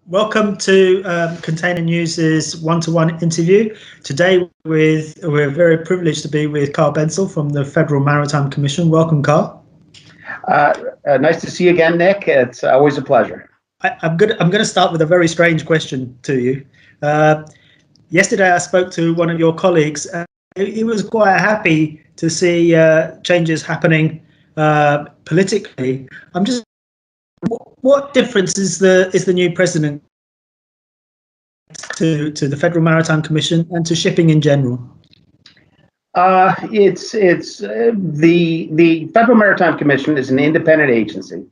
Welcome to Container News's one-to-one interview. Today, we're very privileged to be with Carl Bentzel from the Federal Maritime Commission. Welcome, Carl. Nice to see you again, Nick. It's always a pleasure. I'm going to start with a very strange question to you. Yesterday, I spoke to one of your colleagues. He was quite happy to see changes happening politically. What difference is the new president to the Federal Maritime Commission and to shipping in general? The Federal Maritime Commission is an independent agency,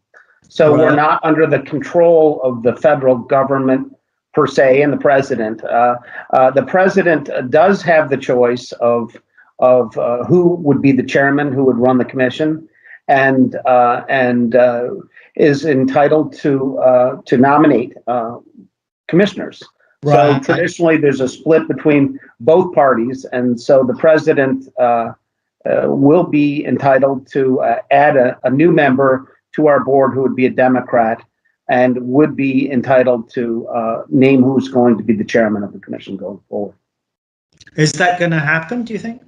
so We're not under the control of the federal government per se and the president. The president does have the choice of who would be the chairman, who would run the commission, and is entitled to nominate commissioners. Right. So traditionally, there's a split between both parties, and so the president will be entitled to add a new member to our board who would be a Democrat, and would be entitled to name who's going to be the chairman of the commission going forward. Is that going to happen, do you think?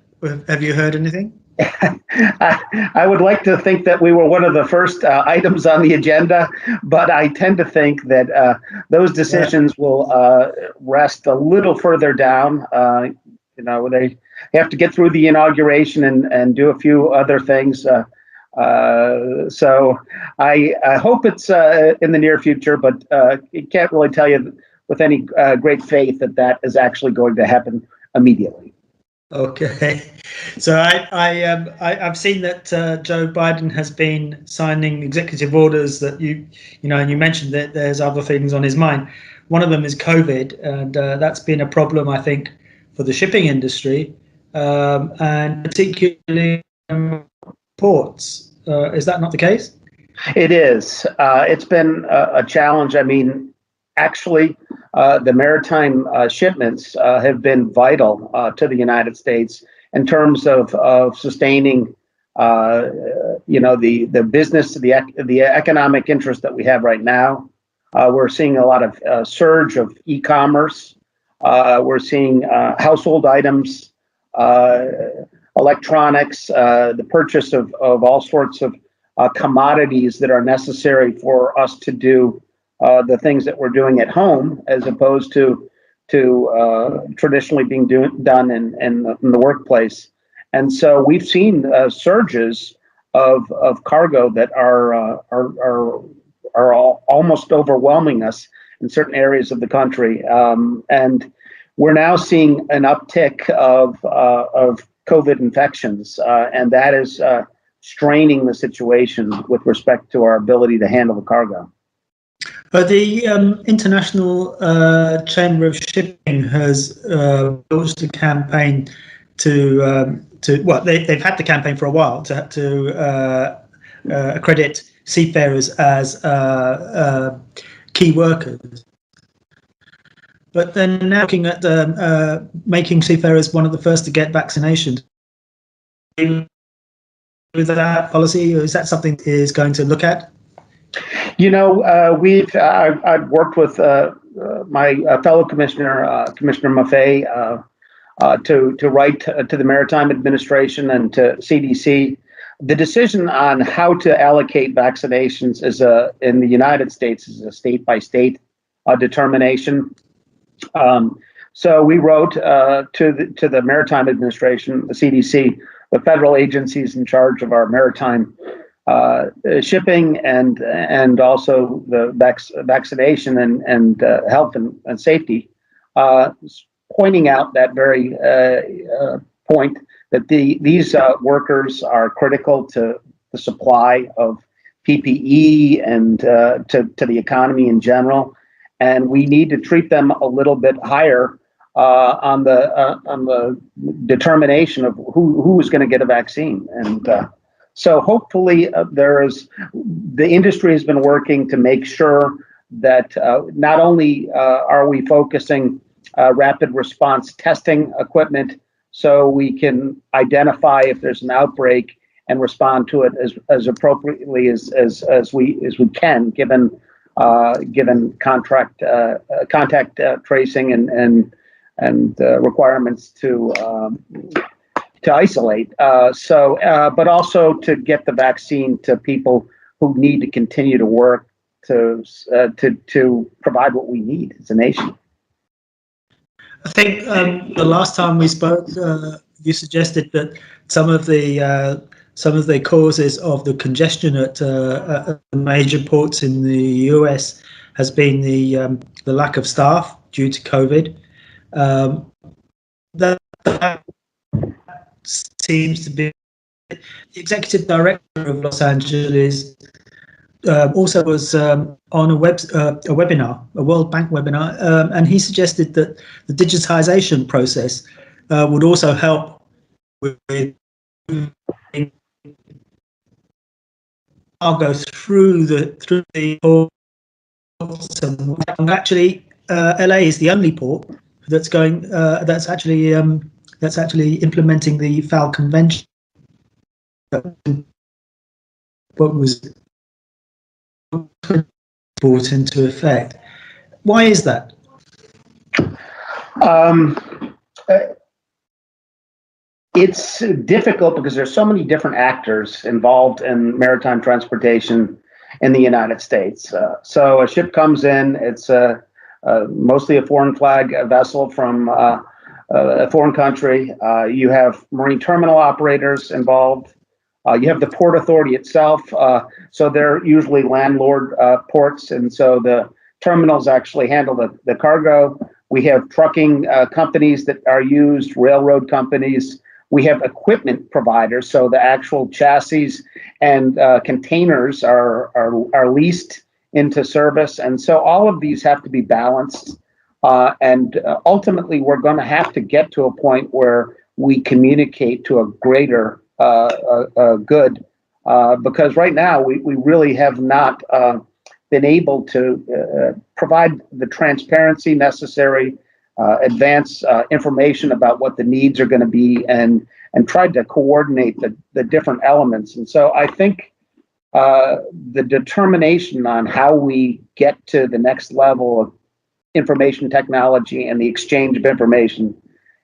Have you heard anything? I would like to think that we were one of the first items on the agenda, but I tend to think that those decisions will rest a little further down. They have to get through the inauguration and do a few other things. So I hope it's in the near future, but you can't really tell you with any great faith that is actually going to happen immediately. Okay, so I've seen that Joe Biden has been signing executive orders that you mentioned that there's other things on his mind. One of them is COVID, and that's been a problem, I think, for the shipping industry, and particularly ports. Is that not the case? It is. It's been a challenge. I mean, actually, the maritime shipments have been vital to the United States in terms of sustaining, the business, the economic interest that we have right now. We're seeing a lot of surge of e-commerce. We're seeing household items, electronics, the purchase of all sorts of commodities that are necessary for us to do the things that we're doing at home, as opposed to traditionally being done in the workplace. And so we've seen surges of cargo that are almost overwhelming us in certain areas of the country. And we're now seeing an uptick of COVID infections, and that is straining the situation with respect to our ability to handle the cargo. The International Chamber of Shipping has launched a campaign they've had the campaign for a while to accredit seafarers as key workers. But they're now looking at making seafarers one of the first to get vaccinations. With that policy, or is that something is going to look at? I've worked with my fellow commissioner, Commissioner Maffei, to write to the Maritime Administration and to CDC. The decision on how to allocate vaccinations in the United States is a state-by-state determination. So we wrote to the Maritime Administration, the CDC, the federal agencies in charge of our maritime shipping and also the vaccination and health and safety, pointing out that very point that these workers are critical to the supply of PPE and to the economy in general, and we need to treat them a little bit higher on the determination of who is going to get a vaccine. And so hopefully the industry has been working to make sure that not only are we focusing rapid response testing equipment so we can identify if there's an outbreak and respond to it as appropriately as we can, given given contact tracing and requirements to isolate. But also to get the vaccine to people who need to continue to work to provide what we need as a nation. I think the last time we spoke, you suggested that some of the causes of the congestion at major ports in the US has been the lack of staff due to COVID. That seems to be the executive director of Los Angeles. Also was on a webinar, a World Bank webinar, and he suggested that the digitization process would also help with cargo through the ports. And actually, LA is the only port that's actually implementing the FAO Convention. What was brought into effect. Why is that? It's difficult because there's so many different actors involved in maritime transportation in the United States. So a ship comes in, it's mostly a foreign flag vessel from a foreign country. You have marine terminal operators involved. You have the Port Authority itself, so they're usually landlord ports, and so the terminals actually handle the cargo. We have trucking companies that are used, railroad companies. We have equipment providers, so the actual chassis and containers are leased into service, and so all of these have to be balanced. And ultimately, we're going to have to get to a point where we communicate to a greater good, because right now we really have not been able to provide the transparency necessary, advance information about what the needs are going to be, and tried to coordinate the different elements. And so I think the determination on how we get to the next level of information technology and the exchange of information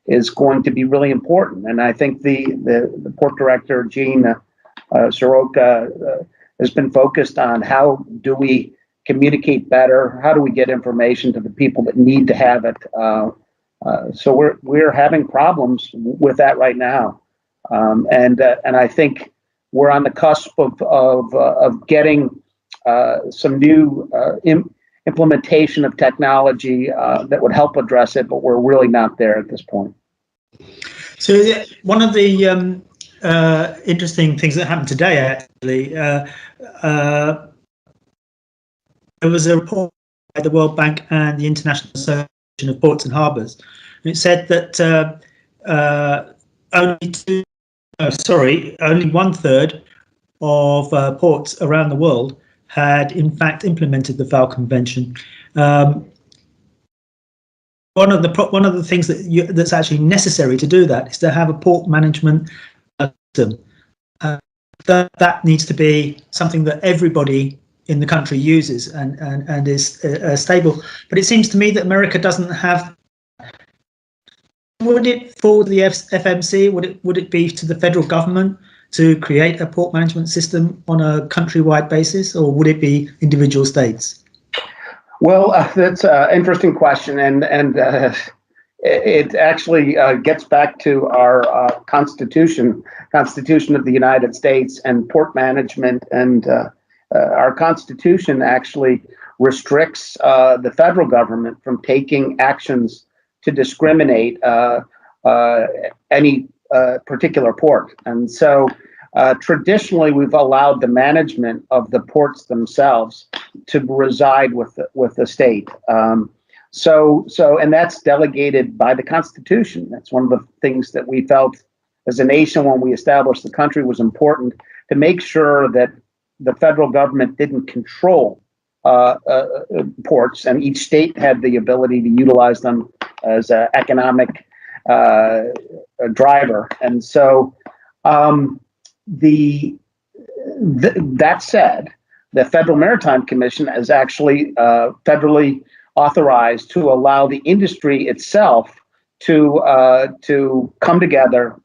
is going to be really important. And I think the port director, Gene Soroka, has been focused on how do we communicate better, how do we get information to the people that need to have it. So we're having problems with that right now, and I think we're on the cusp of getting some new implementation of technology that would help address it, but we're really not there at this point. So one of the interesting things that happened today, actually, there was a report by the World Bank and the International Association of Ports and Harbours. And it said that only 1/3 of ports around the world had in fact implemented the FAO Convention. One of the things that's actually necessary to do that is to have a port management system. That needs to be something that everybody in the country uses and is stable. But it seems to me that America doesn't have. Would it fall to the FMC? Would it be to the federal government to create a port management system on a countrywide basis, or would it be individual states? Well, that's an interesting question, and it actually gets back to our Constitution of the United States and port management. And our Constitution actually restricts the federal government from taking actions to discriminate any particular port. And so traditionally, we've allowed the management of the ports themselves to reside with the state. And that's delegated by the Constitution. That's one of the things that we felt as a nation when we established the country was important, to make sure that the federal government didn't control ports, and each state had the ability to utilize them as an economic driver. And so that said, the Federal Maritime Commission is actually federally authorized to allow the industry itself to come together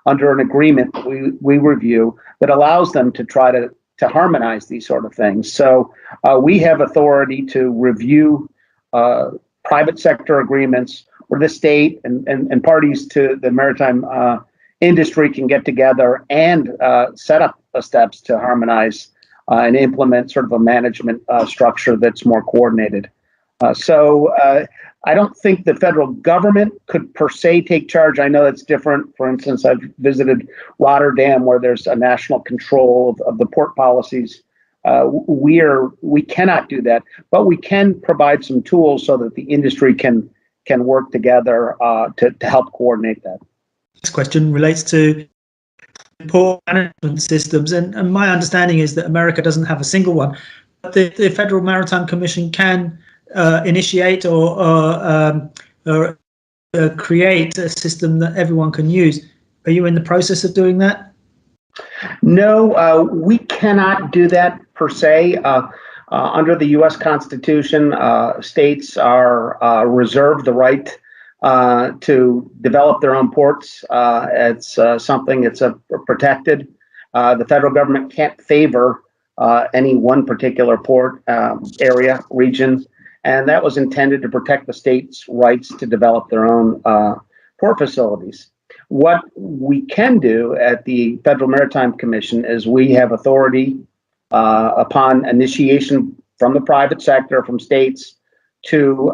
under an agreement that we review that allows them to try to harmonize these sort of things. So we have authority to review private sector agreements where the state and parties to the maritime industry can get together and set up steps to harmonize and implement sort of a management structure that's more coordinated. So I don't think the federal government could per se take charge. I know it's different. For instance, I've visited Rotterdam, where there's a national control of the port policies. We cannot do that, but we can provide some tools so that the industry can work together to help coordinate that. This question relates to port management systems, and my understanding is that America doesn't have a single one, but the Federal Maritime Commission can initiate or create a system that everyone can use. Are you in the process of doing that? No, we cannot do that per se. Under the U.S. Constitution, states are reserved the right to develop their own ports. It's something it's protected. The federal government can't favor any one particular port area, region, and that was intended to protect the state's rights to develop their own port facilities. What we can do at the Federal Maritime Commission is we have authority upon initiation from the private sector, from states, to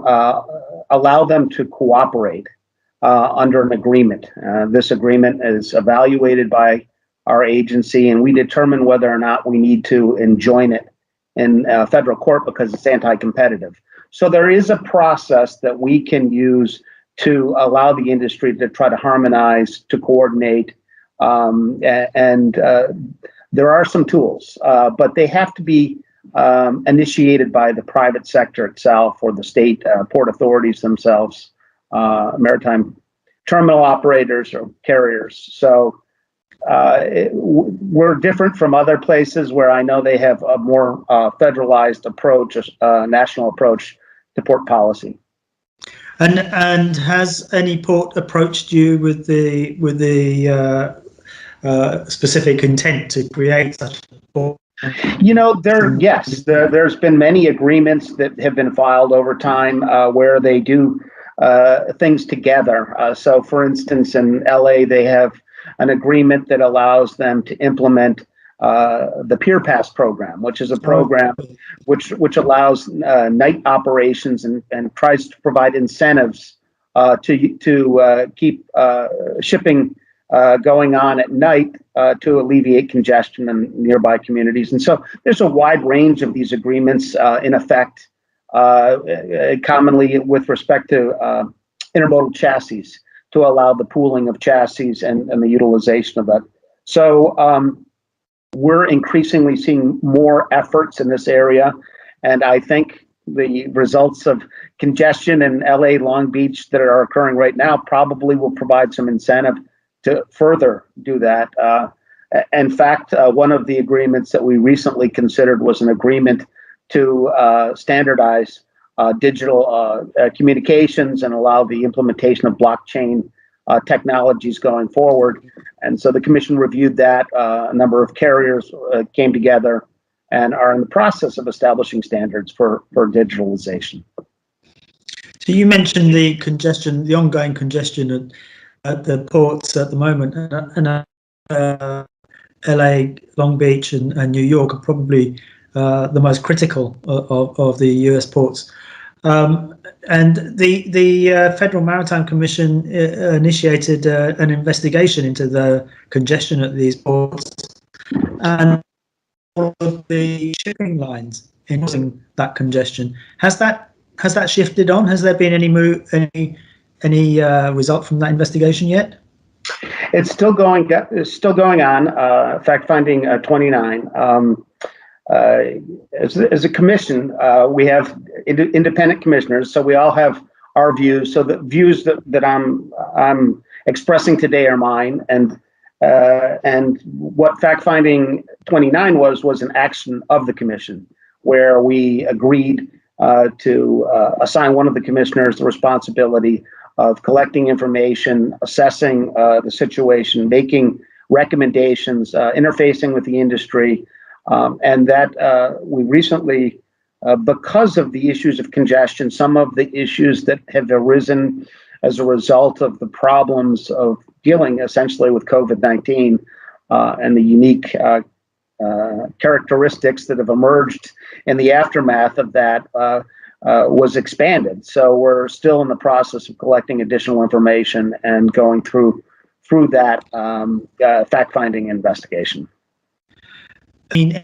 allow them to cooperate under an agreement. This agreement is evaluated by our agency, and we determine whether or not we need to enjoin it in federal court because it's anti-competitive. So there is a process that we can use to allow the industry to try to harmonize, to coordinate, and there are some tools, but they have to be initiated by the private sector itself or the state port authorities themselves, maritime terminal operators or carriers. So we're different from other places where I know they have a more federalized approach, national approach to port policy. And has any port approached you with the specific intent to create such a port? You know, there's been many agreements that have been filed over time where they do things together. So, for instance, in LA, they have an agreement that allows them to implement the Pier Pass program, which is a program which allows night operations and tries to provide incentives to keep shipping going on at night to alleviate congestion in nearby communities. And so there's a wide range of these agreements in effect, commonly with respect to intermodal chassis, to allow the pooling of chassis and the utilization of that. So we're increasingly seeing more efforts in this area, and I think the results of congestion in LA, Long Beach that are occurring right now probably will provide some incentive to further do that. In fact, one of the agreements that we recently considered was an agreement to standardize digital communications and allow the implementation of blockchain technologies going forward. And so the commission reviewed that. A number of carriers came together and are in the process of establishing standards for digitalization. So you mentioned the congestion, the ongoing congestion at the ports at the moment, and LA, Long Beach, and New York are probably the most critical of the US ports. And the Federal Maritime Commission initiated an investigation into the congestion at these ports and all of the shipping lines causing that congestion. Has that shifted on? Has there been any result from that investigation yet? It's still going on. Fact finding 29. As a commission, we have independent commissioners, so we all have our views. So the views that I'm expressing today are mine, and And what fact-finding 29 was an action of the commission, where we agreed to assign one of the commissioners the responsibility of collecting information, assessing the situation, making recommendations, interfacing with the industry, and that we recently, because of the issues of congestion, some of the issues that have arisen as a result of the problems of dealing essentially with COVID-19 and the unique characteristics that have emerged in the aftermath of that was expanded. So we're still in the process of collecting additional information and going through that fact-finding investigation. I mean,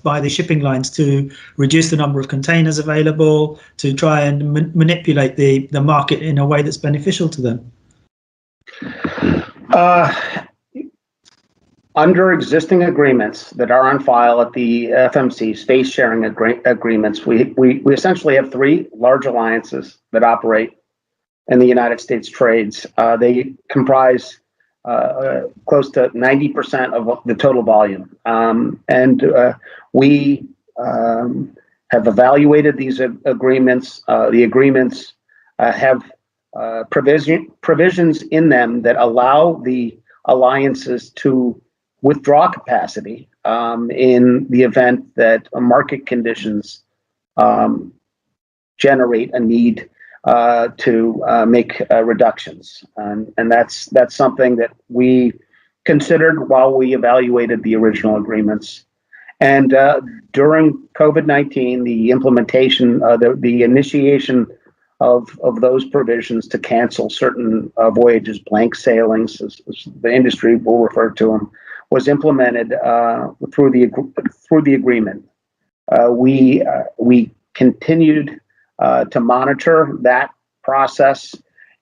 by the shipping lines to reduce the number of containers available, to try and manipulate the market in a way that's beneficial to them? Under existing agreements that are on file at the FMC, space sharing agreements, we essentially have three large alliances that operate in the United States trades. They comprise close to 90% of the total volume. And we have evaluated these agreements. The agreements have provisions in them that allow the alliances to withdraw capacity in the event that market conditions generate a need to make reductions, and that's something that we considered while we evaluated the original agreements. And during COVID-19, the implementation, the initiation of those provisions to cancel certain voyages, blank sailings, as the industry will refer to them, was implemented through the agreement. We continued to monitor that process,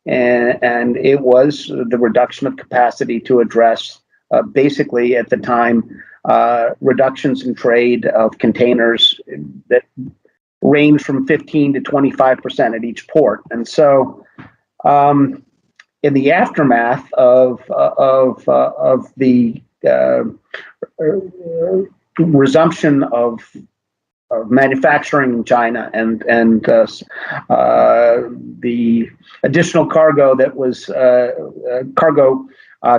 and it was the reduction of capacity to address basically at the time reductions in trade of containers that range from 15 to 25% at each port. And so in the aftermath of the resumption of manufacturing in China and the additional cargo that was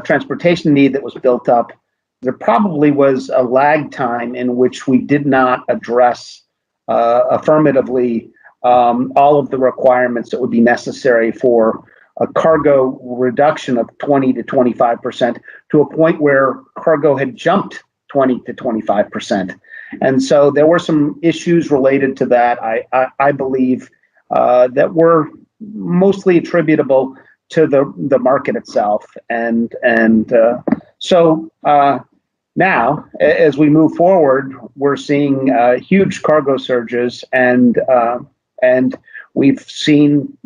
transportation need that was built up, there probably was a lag time in which we did not address affirmatively all of the requirements that would be necessary for a cargo reduction of 20 to 25% to a point where cargo had jumped 20 to 25%. And so there were some issues related to that, I believe, that were mostly attributable to the market itself. And so now, as we move forward, we're seeing huge cargo surges, and we've seen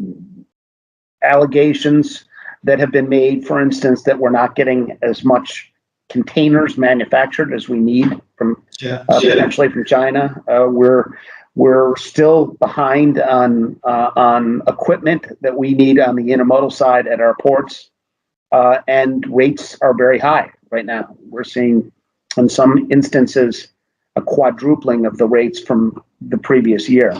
allegations that have been made, for instance, that we're not getting as much containers manufactured as we need from potentially from China. We're still behind on equipment that we need on the intermodal side at our ports, and rates are very high right now. We're seeing, in some instances, a quadrupling of the rates from the previous year.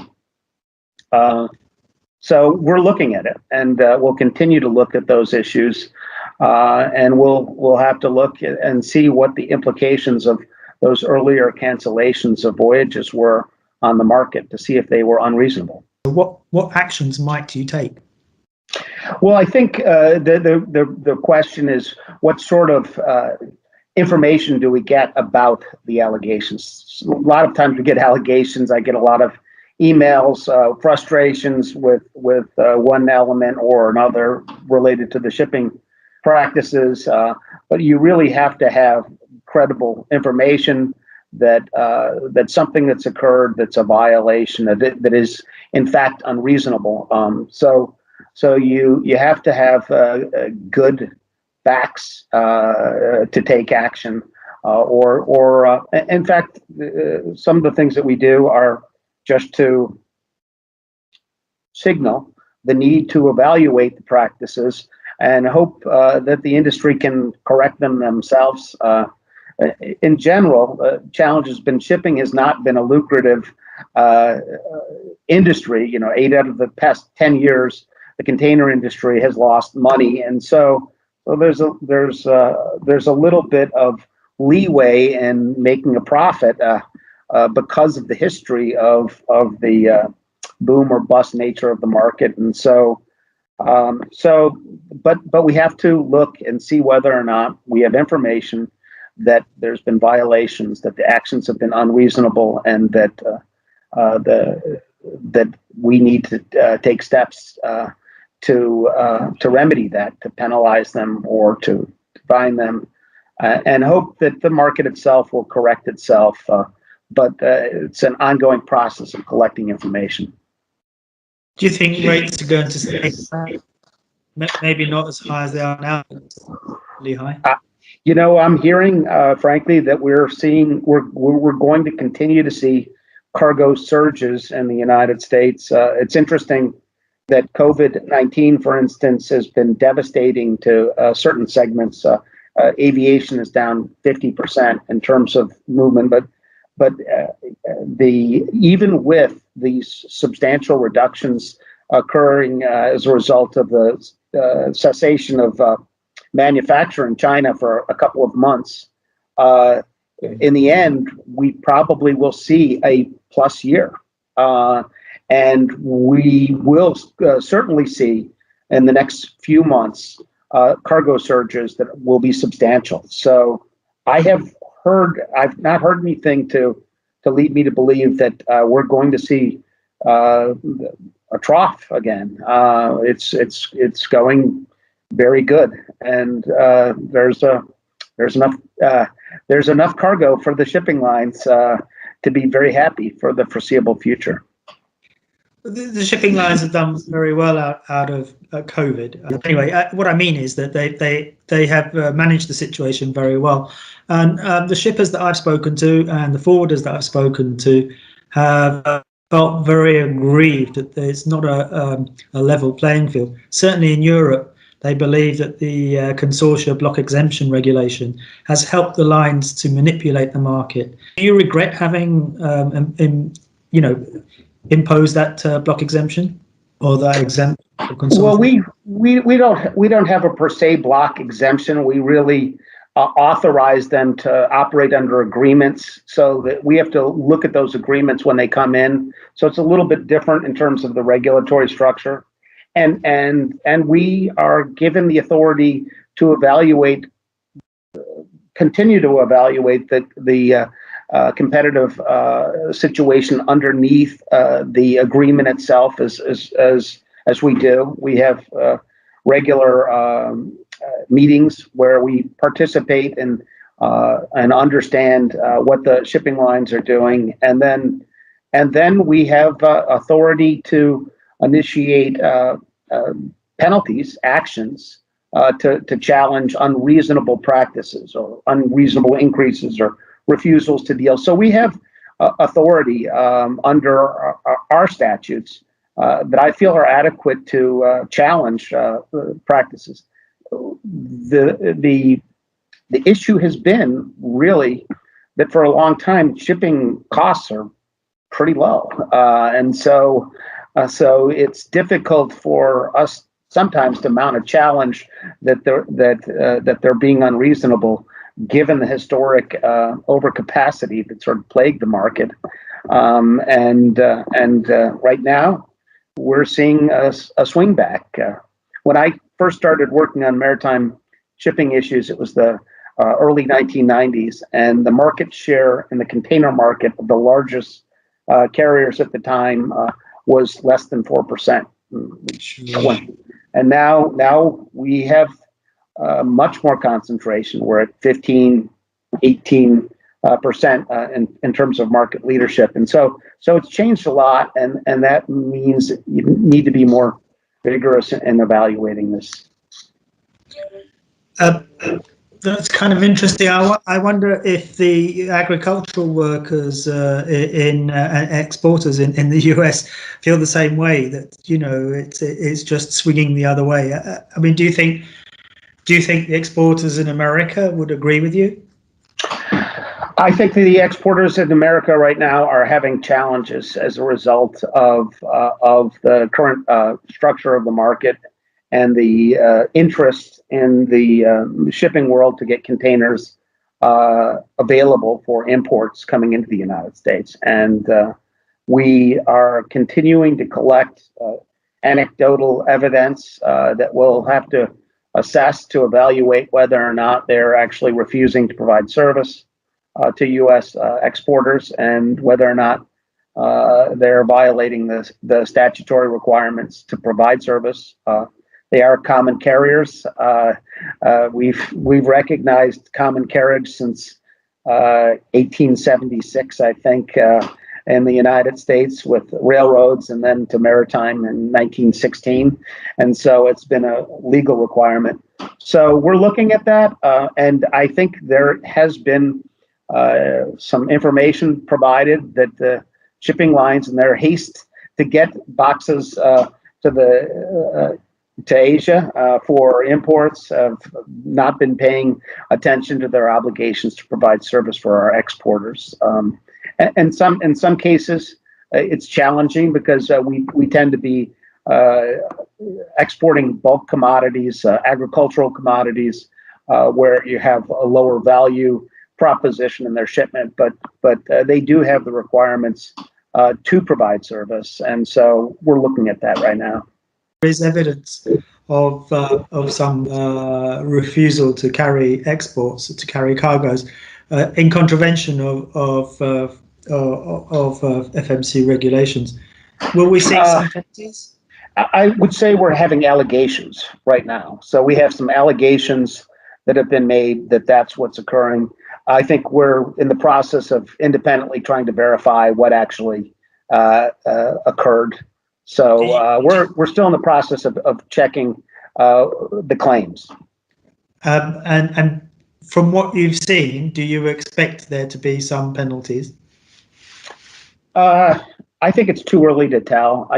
So we're looking at it, and we'll continue to look at those issues, and we'll have to look and see what the implications of those earlier cancellations of voyages were on the market to see if they were unreasonable. What actions might you take? Well, I think the question is, what sort of information do we get about the allegations? A lot of times we get allegations. I get a lot of emails, frustrations with one element or another related to the shipping practices, but you really have to have credible information that something that's occurred that's a violation that is in fact unreasonable. So you have to have good facts to take action, or in fact, some of the things that we do are just to signal the need to evaluate the practices and hope that the industry can correct them themselves. In general, challenge has been shipping has not been a lucrative industry. 8 out of the past 10 years, the container industry has lost money, and so there's a little bit of leeway in making a profit because of the history of the boom or bust nature of the market, and but we have to look and see whether or not we have information that there's been violations, that the actions have been unreasonable, and that that we need to take steps to remedy that, to penalize them or to fine them, and hope that the market itself will correct itself. But it's an ongoing process of collecting information. Do you think rates are going to stay maybe not as high as they are now, really high? I'm hearing, frankly, that we're going to continue to see cargo surges in the United States. It's interesting that COVID-19, for instance, has been devastating to certain segments. Aviation is down 50% in terms of movement, but even with these substantial reductions occurring as a result of the cessation of manufacture in China for a couple of months, in the end, we probably will see a plus year. And we will certainly see in the next few months cargo surges that will be substantial. So I've not heard anything to lead me to believe that we're going to see a trough again. It's going very good, and there's enough cargo for the shipping lines to be very happy for the foreseeable future. The shipping lines have done very well out of COVID. Anyway, what I mean is that they have managed the situation very well, and the shippers that I've spoken to and the forwarders that I've spoken to have felt very aggrieved that there's not a level playing field. Certainly in Europe, they believe that the consortia block exemption regulation has helped the lines to manipulate the market. Do you regret having impose that block exemption or that exemption? Well, we don't have a per se block exemption. We really authorize them to operate under agreements, so that we have to look at those agreements when they come in. So it's a little bit different in terms of the regulatory structure, and we are given the authority to continue to evaluate the competitive situation underneath the agreement itself, as we do. We have regular meetings where we participate and understand what the shipping lines are doing, and then we have authority to initiate penalties, actions to challenge unreasonable practices or unreasonable increases or refusals to deal. So we have authority under our statutes that I feel are adequate to challenge practices. The issue has been really that for a long time shipping costs are pretty low, and so it's difficult for us sometimes to mount a challenge that they're being unreasonable, given the historic overcapacity that sort of plagued the market. And right now, we're seeing a swing back. When I first started working on maritime shipping issues, it was the early 1990s, and the market share in the container market of the largest carriers at the time was less than 4%. And now we have much more concentration. We're at 15, 18% in terms of market leadership. And so it's changed a lot, and that means you need to be more vigorous in evaluating this. That's kind of interesting. I wonder if the agricultural workers in exporters in the US feel the same way, that it's just swinging the other way. I mean, do you think the exporters in America would agree with you? I think the exporters in America right now are having challenges as a result of the current structure of the market and the interest in the shipping world to get containers available for imports coming into the United States. And we are continuing to collect anecdotal evidence that we'll have to assess to evaluate whether or not they're actually refusing to provide service to U.S. Exporters, and whether or not they're violating the statutory requirements to provide service. They are common carriers. We've recognized common carriage since 1876, I think, in the United States with railroads, and then to maritime in 1916. And so it's been a legal requirement. So we're looking at that, and I think there has been some information provided that the shipping lines, in their haste to get boxes to Asia for imports, have not been paying attention to their obligations to provide service for our exporters. And in some cases, it's challenging because we tend to be exporting bulk commodities, agricultural commodities, where you have a lower value proposition in their shipment, but they do have the requirements to provide service, and so we're looking at that right now. There is evidence of some refusal to carry exports, to carry cargoes, in contravention of FMC regulations. Will we see some penalties? I would say we're having allegations right now. So we have some allegations that have been made that that's what's occurring. I think we're in the process of independently trying to verify what actually occurred. So we're still in the process of checking the claims. And from what you've seen, do you expect there to be some penalties? I think it's too early to tell.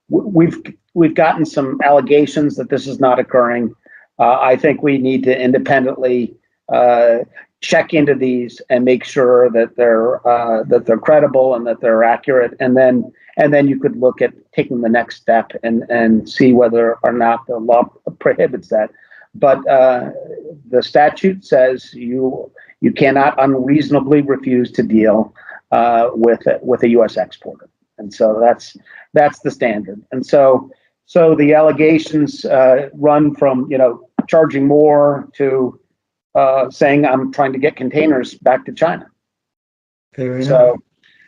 We've gotten some allegations that this is not occurring. I think we need to independently check into these and make sure that they're credible and that they're accurate, and then you could look at taking the next step and see whether or not the law prohibits that. But the statute says you cannot unreasonably refuse to deal with a U.S. exporter, and so that's the standard. And so the allegations run from charging more to saying I'm trying to get containers back to China. Fair enough.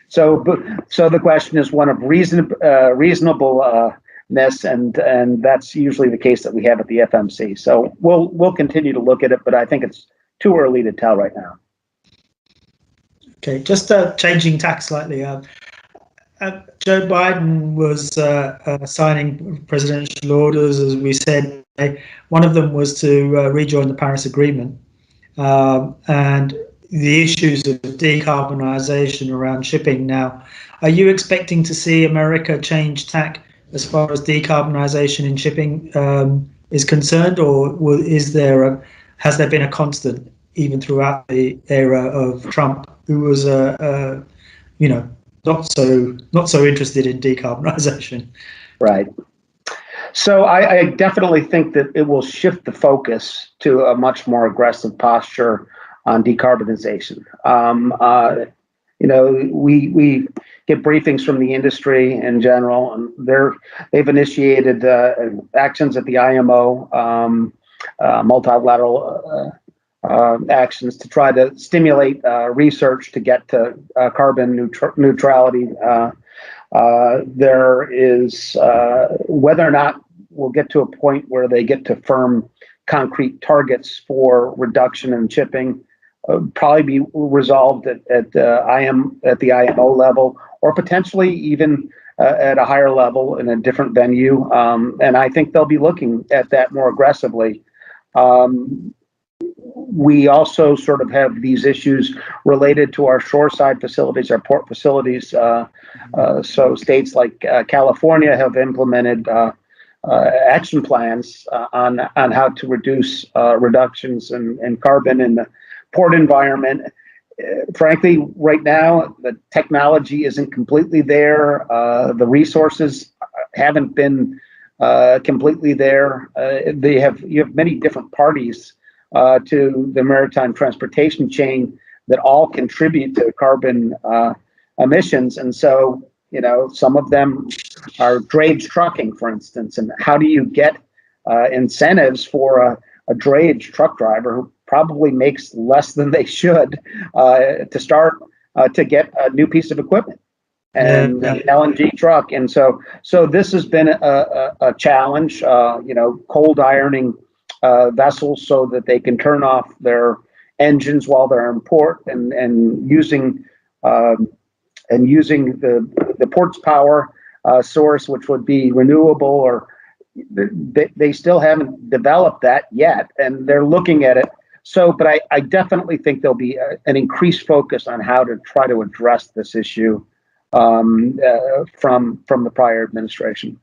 So the question is one of reasonableness, and that's usually the case that we have at the FMC. So we'll continue to look at it, but I think it's too early to tell right now. Okay, just changing tack slightly. Joe Biden was signing presidential orders, as we said. One of them was to rejoin the Paris Agreement, and the issues of decarbonisation around shipping now. Are you expecting to see America change tack as far as decarbonisation in shipping is concerned, or has there been a constant even throughout the era of Trump, who was not so interested in decarbonisation? Right. So I definitely think that it will shift the focus to a much more aggressive posture on decarbonization. We get briefings from the industry in general, and they've initiated actions at the IMO, multilateral actions to try to stimulate research to get to carbon neutrality. There is whether or not we'll get to a point where they get to firm concrete targets for reduction in shipping, probably be resolved at the IMO level, or potentially even at a higher level in a different venue. And I think they'll be looking at that more aggressively. we also sort of have these issues related to our shoreside facilities, our port facilities. So states like California have implemented action plans on how to reduce reductions in carbon in the port environment. Frankly, right now, the technology isn't completely there. The resources haven't been completely there. You have many different parties to the maritime transportation chain that all contribute to carbon emissions. And so, some of them are drayage trucking, for instance. And how do you get incentives for a drayage truck driver who probably makes less than they should to start to get a new piece of equipment and an LNG truck? And so this has been a challenge, cold ironing vessels so that they can turn off their engines while they're in port, and using the port's power source, which would be renewable, or they still haven't developed that yet, and they're looking at it. So, but I definitely think there'll be an increased focus on how to try to address this issue from the prior administration.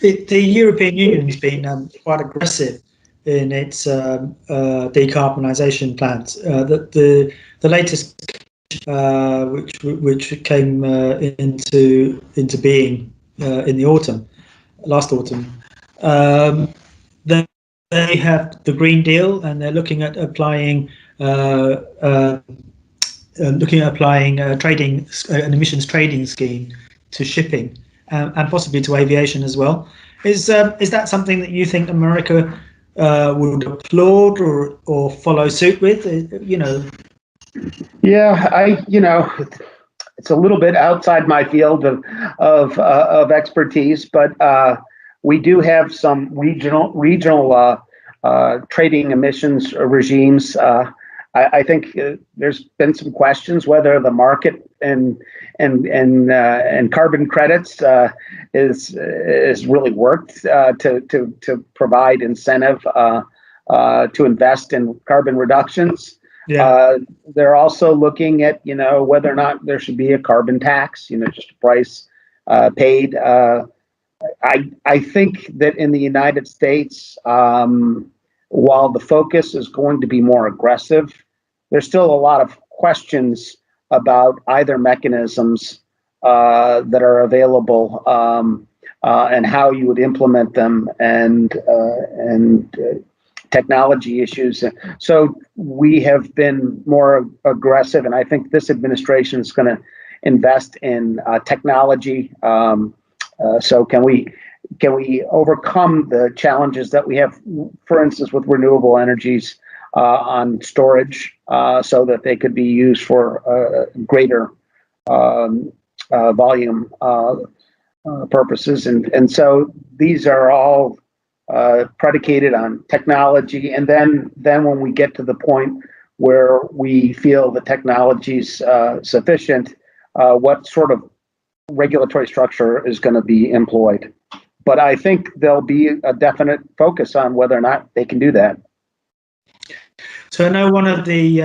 The European Union has been quite aggressive in its decarbonisation plans. The latest, which came into being in the last autumn. They have the Green Deal, and they're looking at applying trading an emissions trading scheme to shipping and possibly to aviation as well. Is that something that you think America would applaud or follow suit with? Yeah, it's a little bit outside my field of expertise, but we do have some regional trading emissions regimes. I think there's been some questions whether the market and carbon credits is really worked to provide incentive to invest in carbon reductions. Yeah. They're also looking at whether or not there should be a carbon tax, just a price paid. I think that in the United States, while the focus is going to be more aggressive, there's still a lot of questions about either mechanisms that are available and how you would implement them, and technology issues. So we have been more aggressive, and I think this administration is going to invest in technology. So can we overcome the challenges that we have, for instance, with renewable energies on storage, so that they could be used for greater volume purposes, and so these are all predicated on technology. And then when we get to the point where we feel the technology's sufficient, what sort of regulatory structure is going to be employed. But I think there'll be a definite focus on whether or not they can do that. So I know one of the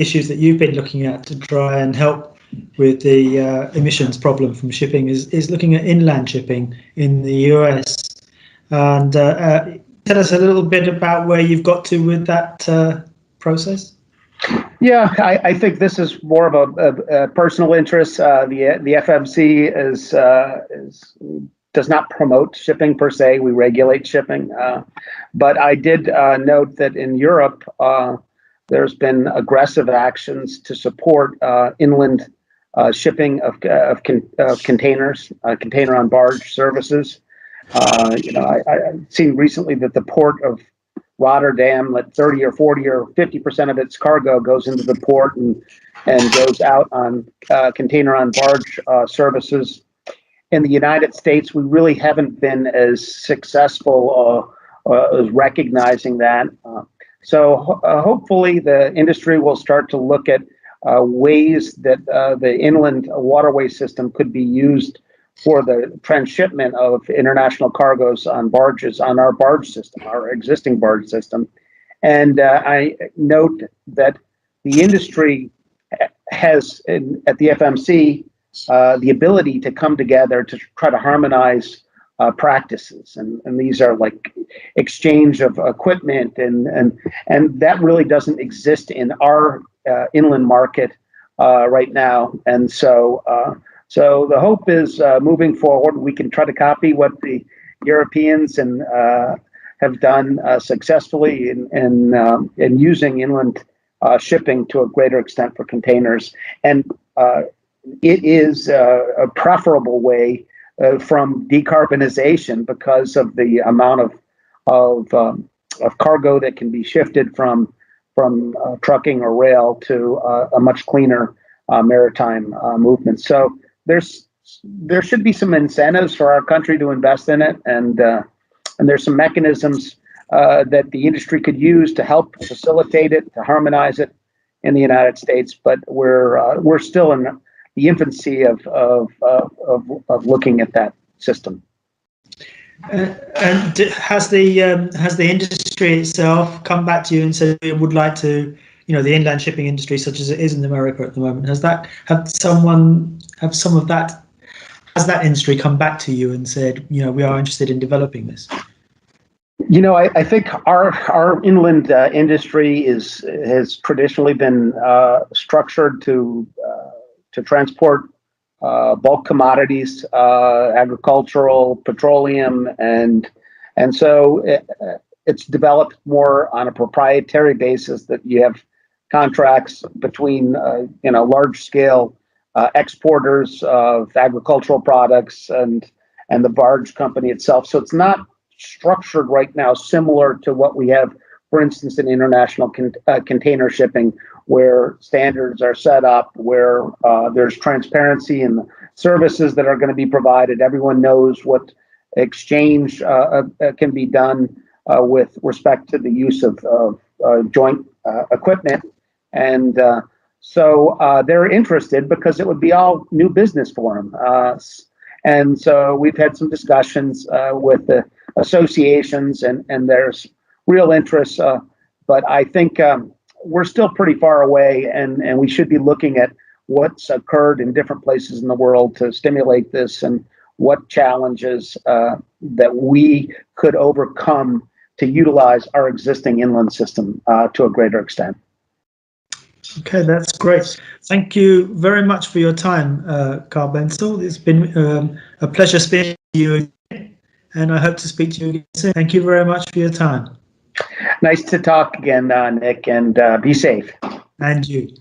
issues that you've been looking at to try and help with the emissions problem from shipping is looking at inland shipping in the US. And tell us a little bit about where you've got to with that process. Yeah, I think this is more of a personal interest. The FMC does not promote shipping per se. We regulate shipping. But I did note that in Europe, there's been aggressive actions to support inland shipping of containers, container on barge services. I've seen recently that the port of Rotterdam, like 30 or 40 or 50% of its cargo goes into the port and goes out on container on barge services. In the United States, we really haven't been as successful as recognizing that. So hopefully the industry will start to look at ways that the inland waterway system could be used for the transshipment of international cargoes on barges on our barge system, our existing barge system. And I note that the industry has, at the FMC, the ability to come together to try to harmonize practices, and these are like exchange of equipment, and that really doesn't exist in our inland market right now. And so the hope is, moving forward, we can try to copy what the Europeans and have done successfully in using inland shipping to a greater extent for containers, and it is a preferable way from decarbonization because of the amount of cargo that can be shifted from trucking or rail to a much cleaner maritime movement. So there should be some incentives for our country to invest in it, and there's some mechanisms that the industry could use to help facilitate it, to harmonize it in the United States. But we're still in the infancy of looking at that system. And has the industry itself come back to you and said it would like to, the inland shipping industry, such as it is in America at the moment, has that industry come back to you and said, we are interested in developing this? I think our inland industry has traditionally been structured to transport bulk commodities, agricultural, petroleum, and so it's developed more on a proprietary basis, that you have contracts between large scale exporters of agricultural products and the barge company itself. So it's not structured right now similar to what we have, for instance, in international container shipping, where standards are set up, where there's transparency in the services that are going to be provided. Everyone knows what exchange can be done with respect to the use of joint equipment. And so they're interested because it would be all new business for them. And so we've had some discussions with the associations, and there's real interest. But I think we're still pretty far away, and we should be looking at what's occurred in different places in the world to stimulate this, and what challenges that we could overcome to utilize our existing inland system to a greater extent. Okay, that's great. Thank you very much for your time, Carl Bentzel. It's been a pleasure speaking to you again, and I hope to speak to you again soon. Thank you very much for your time. Nice to talk again, Nick, and be safe. And you.